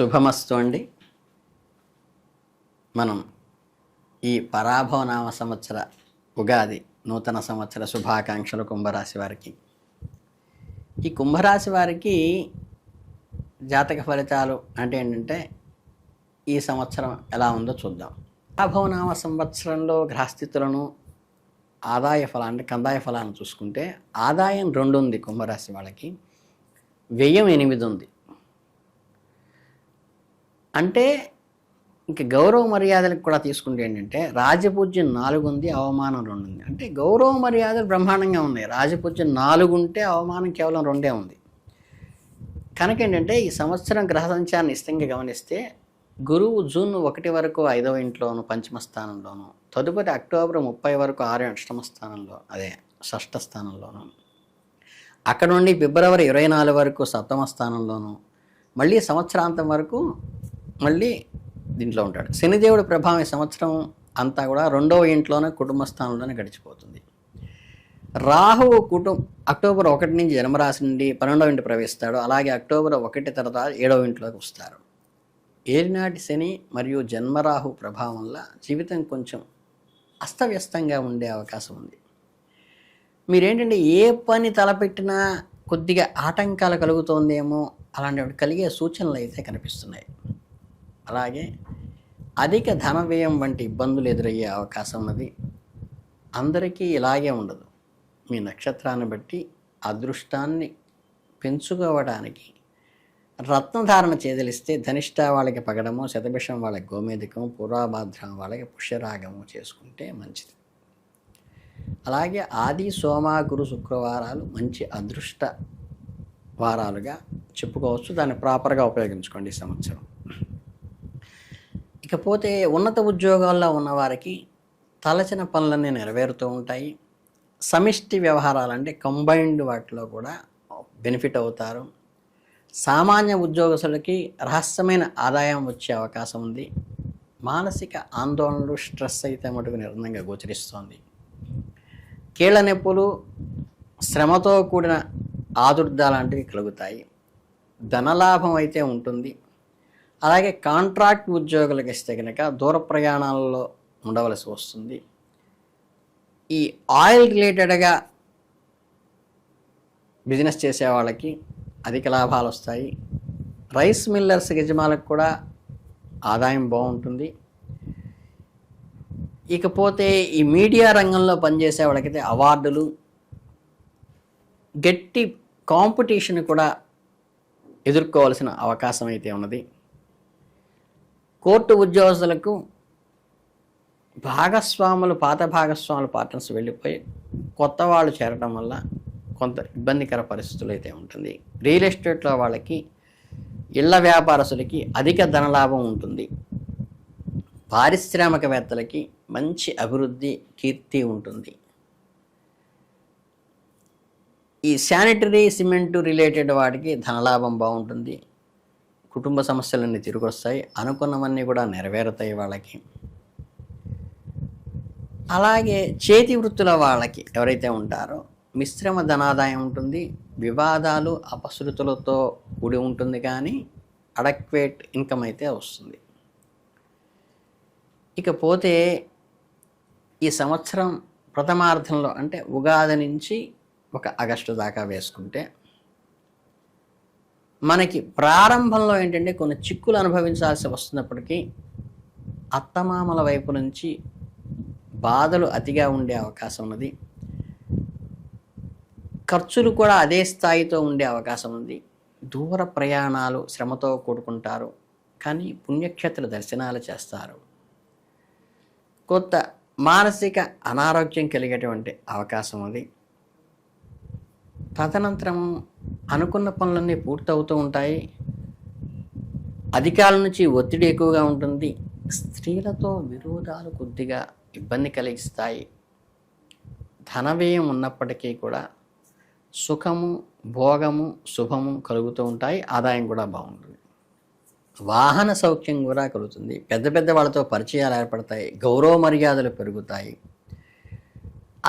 శుభమస్తు అండి. మనం ఈ పరాభవనామ సంవత్సర ఉగాది నూతన సంవత్సర శుభాకాంక్షలు కుంభరాశి వారికి. ఈ కుంభరాశి వారికి జాతక ఫలితాలు అంటే ఏంటంటే ఈ సంవత్సరం ఎలా ఉందో చూద్దాం. పరాభవనామ సంవత్సరంలో గ్రహస్థితులను ఆదాయ ఫలాన్ని కందాయ ఫలాన్ని చూసుకుంటే ఆదాయం 2 ఉంది కుంభరాశి వాళ్ళకి, వ్యయం 8 ఉంది. అంటే ఇంక గౌరవ మర్యాదలకు కూడా తీసుకుంటే ఏంటంటే రాజపూజ్యం 4 ఉంది, అవమానం 2 ఉంది. అంటే గౌరవ మర్యాదలు బ్రహ్మాండంగా ఉన్నాయి. రాజపూజ్యం 4 ఉంటే అవమానం కేవలం 2 ఉంది. కనుక ఏంటంటే ఈ సంవత్సరం గ్రహ సంచారాన్ని ఇష్టంగా గమనిస్తే గురువు జూన్ 1 వరకు 5వ ఇంట్లోను పంచమ స్థానంలోను, తదుపరి అక్టోబర్ 30 వరకు 6వ అష్టమ స్థానంలో, అదే షష్ఠ స్థానంలోను, అక్కడ నుండి ఫిబ్రవరి 24 వరకు 7వ స్థానంలోను, మళ్ళీ సంవత్సరాంతం వరకు మళ్ళీ దీంట్లో ఉంటాడు. శనిదేవుడి ప్రభావం ఈ సంవత్సరం అంతా కూడా 2వ ఇంట్లోనే కుటుంబ స్థానంలోనే గడిచిపోతుంది. రాహువు అక్టోబర్ 1 నుంచి జన్మరాశి నుండి 12వ ఇంటి ప్రవేశిస్తాడు. అలాగే అక్టోబర్ 1 తర్వాత 7వ ఇంట్లోకి వస్తారు. ఏలినాటి శని మరియు జన్మరాహు ప్రభావం వల్ల జీవితం కొంచెం అస్తవ్యస్తంగా ఉండే అవకాశం ఉంది. మీరేంటంటే ఏ పని తలపెట్టినా కొద్దిగా ఆటంకాలు కలుగుతోందేమో అలాంటి కలిగే సూచనలు అయితే కనిపిస్తున్నాయి. అలాగే అధిక ధన వ్యయం వంటి ఇబ్బందులు ఎదురయ్యే అవకాశం ఉన్నది. అందరికీ ఇలాగే ఉండదు. మీ నక్షత్రాన్ని బట్టి అదృష్టాన్ని పెంచుకోవడానికి రత్నధారణ చేదలిస్తే ధనిష్ట వాళ్ళకి పగడము, శతభిషం వాళ్ళకి గోమేధికము, పూర్వాభాద్రం వాళ్ళకి పుష్యరాగము చేసుకుంటే మంచిది. అలాగే ఆది, సోమ, గురు, శుక్రవారాలు మంచి అదృష్ట వారాలుగా చెప్పుకోవచ్చు. దాన్ని ప్రాపర్గా ఉపయోగించుకోండి ఈ సంవత్సరం. ఇకపోతే ఉన్నత ఉద్యోగాల్లో ఉన్నవారికి తలచిన పనులన్నీ నెరవేరుతూ ఉంటాయి. సమిష్టి వ్యవహారాలు అంటే కంబైన్డ్ వాటిలో కూడా బెనిఫిట్ అవుతారు. సామాన్య ఉద్యోగస్తులకి రహస్యమైన ఆదాయం వచ్చే అవకాశం ఉంది. మానసిక ఆందోళనలు, స్ట్రెస్ అయితే మటుకు నిర్ణయంగా గోచరిస్తోంది. కీళ్ళ నొప్పులు, శ్రమతో కూడిన ఆదుర్ద లాంటివి కలుగుతాయి. ధనలాభం అయితే ఉంటుంది. అలాగే కాంట్రాక్ట్ ఉద్యోగులకు ఇస్తే కనుక దూర ప్రయాణాలలో ఉండవలసి వస్తుంది. ఈ ఆయిల్ రిలేటెడ్గా బిజినెస్ చేసే వాళ్ళకి అధిక లాభాలు వస్తాయి. రైస్ మిల్లర్స్ యజమానులకు కూడా ఆదాయం బాగుంటుంది. ఇకపోతే ఈ మీడియా రంగంలో పనిచేసే వాళ్ళకైతే అవార్డులు, గట్టి కాంపిటీషన్ కూడా ఎదుర్కోవాల్సిన అవకాశం అయితే ఉన్నది. కోర్టు ఉద్యోగస్తులకు పాత భాగస్వాములు పార్ట్నర్స్ వెళ్ళిపోయి కొత్త వాళ్ళు చేరడం వల్ల కొంత ఇబ్బందికర పరిస్థితులు అయితే ఉంటుంది. రియల్ ఎస్టేట్లో వాళ్ళకి, ఇళ్ల వ్యాపారస్తులకి అధిక ధనలాభం ఉంటుంది. పారిశ్రామికవేత్తలకి మంచి అభివృద్ధి, కీర్తి ఉంటుంది. ఈ శానిటరీ, సిమెంటు రిలేటెడ్ వాటికి ధనలాభం బాగుంటుంది. కుటుంబ సమస్యలన్నీ తిరిగి వస్తాయి. అనుకున్నవన్నీ కూడా నెరవేరుతాయి వాళ్ళకి. అలాగే చేతి వృత్తుల వాళ్ళకి ఎవరైతే ఉంటారో మిశ్రమ ధనాదాయం ఉంటుంది. వివాదాలు, అపశృతులతో కూడి ఉంటుంది, కానీ అడక్వేట్ ఇన్కమ్ అయితే వస్తుంది. ఇకపోతే ఈ సంవత్సరం ప్రథమార్థంలో అంటే ఉగాది నుంచి ఆగస్టు దాకా వేసుకుంటే మనకి ప్రారంభంలో ఏంటంటే కొన్ని చిక్కులు అనుభవించాల్సి వస్తున్నప్పటికీ అత్తమామల వైపు నుంచి బాధలు అతిగా ఉండే అవకాశం ఉన్నది. ఖర్చులు కూడా అదే స్థాయితో ఉండే అవకాశం ఉంది. దూర ప్రయాణాలు శ్రమతో కూడుకుంటారు, కానీ పుణ్యక్షేత్ర దర్శనాలు చేస్తారు. కొత్త మానసిక అనారోగ్యం కలిగేటువంటి అవకాశం ఉంది. తదనంతరం అనుకున్న పనులన్నీ పూర్తవుతూ ఉంటాయి. అధికారుల నుంచి ఒత్తిడి ఎక్కువగా ఉంటుంది. స్త్రీలతో విరోధాలు కొద్దిగా ఇబ్బంది కలిగిస్తాయి. ధనవ్యయం ఉన్నప్పటికీ కూడా సుఖము, భోగము, శుభము కలుగుతూ ఉంటాయి. ఆదాయం కూడా బాగుంటుంది. వాహన సౌఖ్యం కూడా కలుగుతుంది. పెద్ద పెద్ద వాళ్ళతో పరిచయాలు ఏర్పడతాయి. గౌరవ మర్యాదలు పెరుగుతాయి.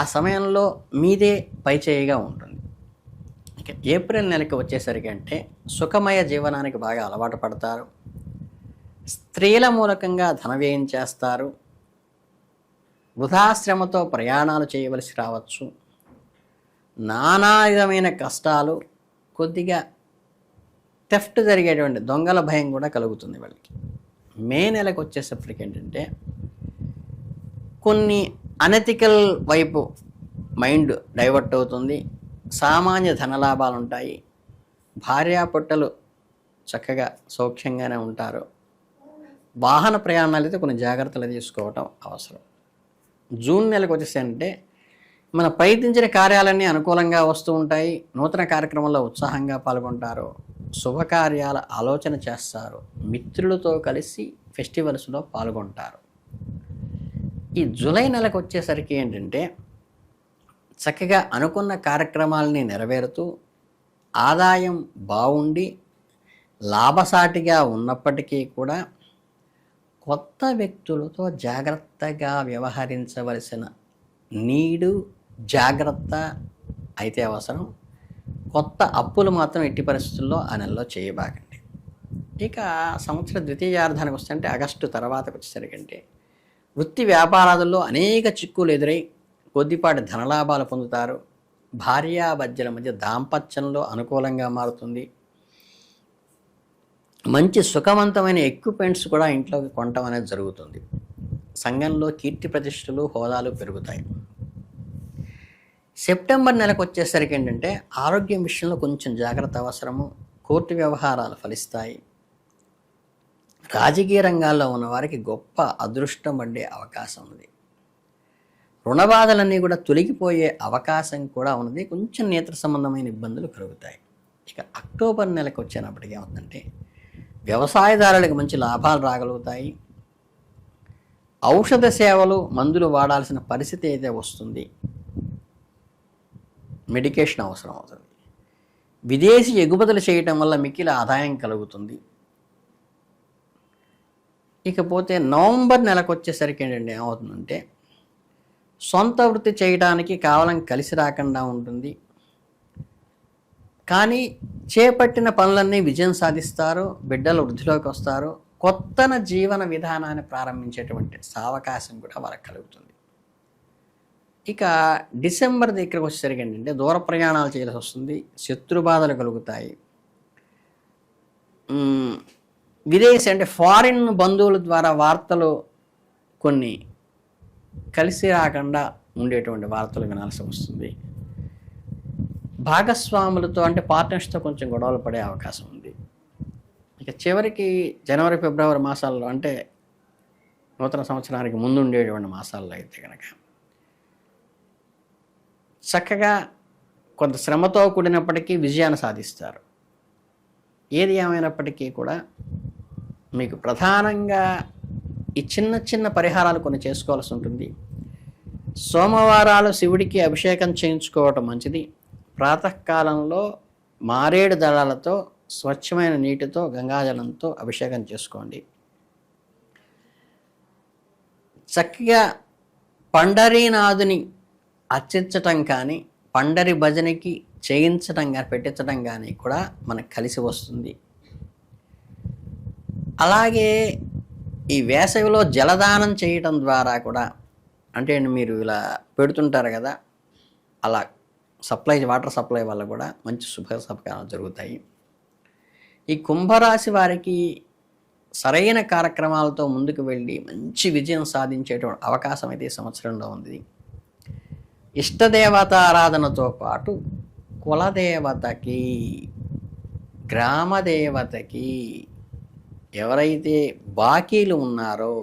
ఆ సమయంలో మీదే పైచేయిగా ఉంటుంది. ఇక ఏప్రిల్ నెలకు వచ్చేసరికి అంటే సుఖమయ జీవనానికి బాగా అలవాటు పడతారు. స్త్రీల మూలకంగా ధన వ్యయం చేస్తారు. వృధాశ్రమతో ప్రయాణాలు చేయవలసి రావచ్చు. నానా విధమైన కష్టాలు, కొద్దిగా థెఫ్ట్ జరిగేటువంటి దొంగల భయం కూడా కలుగుతుంది వాళ్ళకి. మే నెలకు వచ్చేసప్పటికి ఏంటంటే కొన్ని అనెథికల్ వైపు మైండ్ డైవర్ట్ అవుతుంది. సామాన్య ధనలాభాలు ఉంటాయి. భార్యాపుట్టలు చక్కగా సౌఖ్యంగానే ఉంటారు. వాహన ప్రయాణాలు అయితే కొన్ని జాగ్రత్తలు తీసుకోవటం అవసరం. జూన్ నెలకు వచ్చేసంటే మన ప్రయత్నించిన కార్యాలన్నీ అనుకూలంగా వస్తూ ఉంటాయి. నూతన కార్యక్రమంలో ఉత్సాహంగా పాల్గొంటారు. శుభకార్యాల ఆలోచన చేస్తారు. మిత్రులతో కలిసి ఫెస్టివల్స్లో పాల్గొంటారు. ఈ జూలై నెలకు వచ్చేసరికి ఏంటంటే చక్కగా అనుకున్న కార్యక్రమాలని నెరవేరుతూ ఆదాయం బాగుండి లాభసాటిగా ఉన్నప్పటికీ కూడా కొత్త వ్యక్తులతో జాగ్రత్తగా వ్యవహరించవలసిన జాగ్రత్త అయితే అవసరం. కొత్త అప్పులు మాత్రం ఎట్టి పరిస్థితుల్లో ఆ నెలలో చేయబాకండి. ఇక సంవత్సర ద్వితీయార్థానికి వస్తే ఆగస్టు తర్వాతకు వచ్చేసరికి అంటే వృత్తి వ్యాపారాలలో అనేక చిక్కులు ఎదురై కొద్దిపాటి ధనలాభాలు పొందుతారు. భార్యాభర్తల మధ్య దాంపత్యంలో అనుకూలంగా మారుతుంది. మంచి సుఖవంతమైన ఎక్విప్మెంట్స్ కూడా ఇంట్లోకి కొనటం అనేది జరుగుతుంది. సంఘంలో కీర్తి ప్రతిష్టలు, హోదాలు పెరుగుతాయి. సెప్టెంబర్ నెలకు వచ్చేసరికి ఏంటంటే ఆరోగ్యం విషయంలో కొంచెం జాగ్రత్త అవసరము. కోర్టు వ్యవహారాలు ఫలిస్తాయి. రాజకీయ రంగాల్లో ఉన్నవారికి గొప్ప అదృష్టం పడే అవకాశం ఉంది. రుణబాధలన్నీ కూడా తొలగిపోయే అవకాశం కూడా ఉన్నది. కొంచెం నేత్ర సంబంధమైన ఇబ్బందులు కలుగుతాయి. ఇక అక్టోబర్ నెలకు వచ్చేటప్పటికి ఏమవుతుందంటే వ్యవసాయదారులకు మంచి లాభాలు రాగలుగుతాయి. ఔషధ సేవలు, మందులు వాడాల్సిన పరిస్థితి అయితే వస్తుంది. మెడికేషన్ అవసరం అవుతుంది. విదేశీ ఎగుమతులు చేయటం వల్ల మిక్కిలి ఆదాయం కలుగుతుంది. ఇకపోతే నవంబర్ నెలకు వచ్చేసరికి ఏంటంటే ఏమవుతుందంటే సొంత వృత్తి చేయడానికి కేవలం కలిసి రాకుండా ఉంటుంది. కానీ చేపట్టిన పనులన్నీ విజయం సాధిస్తారు. బిడ్డలు వృద్ధిలోకి వస్తారు. కొత్తన జీవన విధానాన్ని ప్రారంభించేటువంటి అవకాశం కూడా వాళ్ళకి కలుగుతుంది. ఇక డిసెంబర్ దగ్గరకు వచ్చేసరికి ఏంటంటే దూర ప్రయాణాలు చేయాల్సి వస్తుంది. శత్రుబాధలు కలుగుతాయి. విదేశీ అంటే ఫారిన్ బంధువుల ద్వారా వార్తలు కొన్ని కలిసి రాకుండా ఉండేటువంటి వార్తలు వినాల్సి వస్తుంది. భాగస్వాములతో అంటే పార్ట్నర్స్తో కొంచెం గొడవలు పడే అవకాశం ఉంది. ఇక చివరికి జనవరి, ఫిబ్రవరి మాసాల్లో అంటే నూతన సంవత్సరానికి ముందు ఉండేటువంటి మాసాల్లో అయితే కనుక చక్కగా కొంత శ్రమతో కూడినప్పటికీ విజయాన్ని సాధిస్తారు. ఏది ఏమైనప్పటికీ కూడా మీకు ప్రధానంగా ఈ చిన్న చిన్న పరిహారాలు కొన్ని చేసుకోవాల్సి ఉంటుంది. సోమవారాలు శివుడికి అభిషేకం చేయించుకోవటం మంచిది. ప్రాతకాలంలో మారేడు దళాలతో స్వచ్ఛమైన నీటితో గంగాజలంతో అభిషేకం చేసుకోండి. చక్కగా పండరీనాథుని అర్చించటం కానీ, పండరి భజనకి చేయించడం కానీ, పెట్టించడం కానీ కూడా మనకు కలిసి వస్తుంది. అలాగే ఈ వేసవిలో జలదానం చేయటం ద్వారా కూడా అంటే మీరు ఇలా పెడుతుంటారు కదా, అలా వాటర్ సప్లై వల్ల కూడా మంచి శుభకార్యాలు జరుగుతాయి. ఈ కుంభరాశి వారికి సరైన కార్యక్రమాలతో ముందుకు వెళ్ళి మంచి విజయం సాధించేటువంటి అవకాశం అయితే ఈ సంవత్సరంలో ఉంది. ఇష్టదేవత ఆరాధనతో పాటు కులదేవతకి, గ్రామదేవతకి ఎవరైతే బాకీలు ఉన్నారో,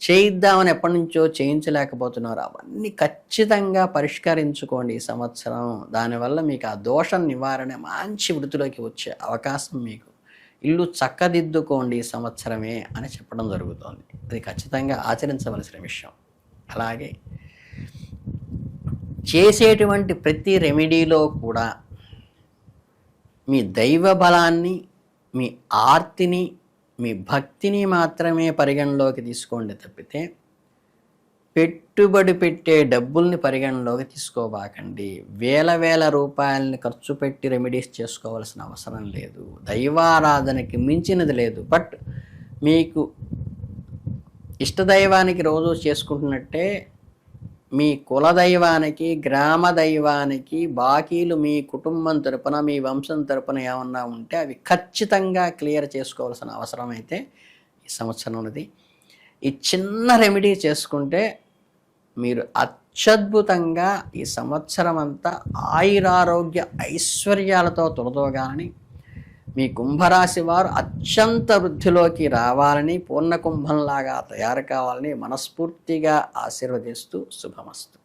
చేయిద్దామని ఎప్పటి నుంచో చేయించలేకపోతున్నారో అవన్నీ ఖచ్చితంగా పరిష్కరించుకోండి ఈ సంవత్సరం. దానివల్ల మీకు ఆ దోషం నివారణ మంచి వృత్తిలోకి వచ్చే అవకాశం, మీకు ఇల్లు చక్కదిద్దుకోండి ఈ సంవత్సరమే అని చెప్పడం జరుగుతోంది. అది ఖచ్చితంగా ఆచరించవలసిన విషయం. అలాగే చేసేటువంటి ప్రతి రెమెడీలో కూడా మీ దైవ బలాన్ని, మీ ఆర్తిని, మీ భక్తిని మాత్రమే పరిగణలోకి తీసుకోండి తప్పితే పెట్టుబడి పెట్టే డబ్బుల్ని పరిగణలోకి తీసుకోబాకండి. వేల రూపాయలని ఖర్చు పెట్టి రెమెడీస్ చేసుకోవాల్సిన అవసరం లేదు. దైవారాధనకి మించినది లేదు. బట్ మీకు ఇష్టదైవానికి రోజు చేసుకుంటున్నట్టే మీ కులదైవానికి, గ్రామ దైవానికి బాకీలు మీ కుటుంబం తరపున, మీ వంశం తరపున ఏమన్నా ఉంటే అవి ఖచ్చితంగా క్లియర్ చేసుకోవాల్సిన అవసరం అయితే ఈ సంవత్సరం ఉన్నది. ఈ చిన్న రెమెడీ చేసుకుంటే మీరు అత్యద్భుతంగా ఈ సంవత్సరం అంతా ఆయురారోగ్య ఐశ్వర్యాలతో తొలదోగాలని, మీ కుంభరాశి వారు అత్యంత వృద్ధిలోకి రావాలని, పూర్ణ కుంభంలాగా తయారు కావాలని మనస్ఫూర్తిగా ఆశీర్వదిస్తూ శుభమస్తు.